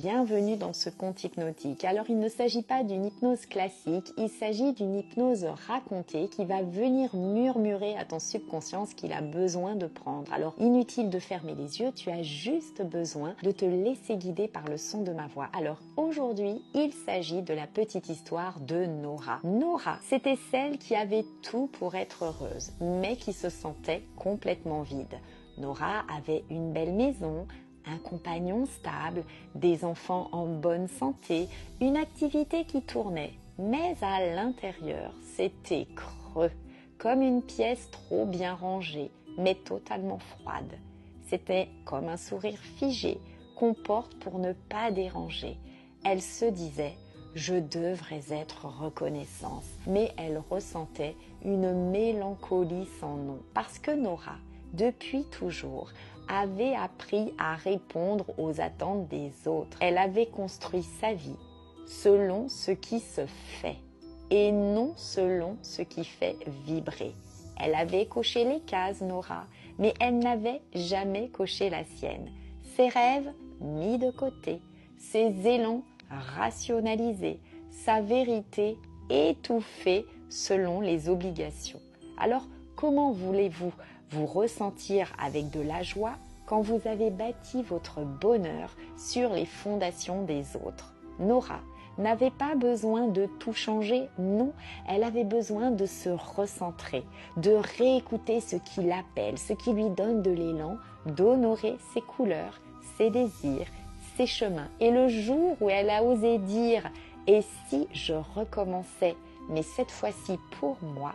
Bienvenue dans ce conte hypnotique. Alors il ne s'agit pas d'une hypnose classique, il s'agit d'une hypnose racontée qui va venir murmurer à ton subconscient ce qu'il a besoin de prendre. Alors inutile de fermer les yeux, tu as juste besoin de te laisser guider par le son de ma voix. Alors aujourd'hui, il s'agit de la petite histoire de Nora. Nora, c'était celle qui avait tout pour être heureuse, mais qui se sentait complètement vide. Nora avait une belle maison, un compagnon stable, des enfants en bonne santé, une activité qui tournait. Mais à l'intérieur, c'était creux, comme une pièce trop bien rangée, mais totalement froide. C'était comme un sourire figé qu'on porte pour ne pas déranger. Elle se disait « Je devrais être reconnaissante », mais elle ressentait une mélancolie sans nom. Parce que Nora, depuis toujours, avait appris à répondre aux attentes des autres. Elle avait construit sa vie selon ce qui se fait et non selon ce qui fait vibrer. Elle avait coché les cases, Nora, mais elle n'avait jamais coché la sienne. Ses rêves mis de côté, ses élans rationalisés, sa vérité étouffée selon les obligations. Alors, comment voulez-vous vous ressentir avec de la joie quand vous avez bâti votre bonheur sur les fondations des autres? Nora n'avait pas besoin de tout changer, non, elle avait besoin de se recentrer, de réécouter ce qui l'appelle, ce qui lui donne de l'élan, d'honorer ses couleurs, ses désirs, ses chemins. Et le jour où elle a osé dire « et si je recommençais, mais cette fois-ci pour moi »,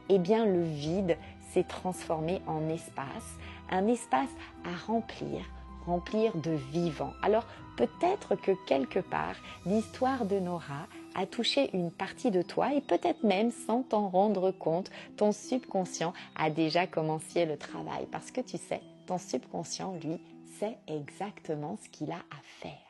eh bien le vide s'est transformé en espace, un espace à remplir de vivant. Alors peut-être que quelque part, l'histoire de Nora a touché une partie de toi et peut-être même sans t'en rendre compte, ton subconscient a déjà commencé le travail. Parce que tu sais, ton subconscient, lui, sait exactement ce qu'il a à faire.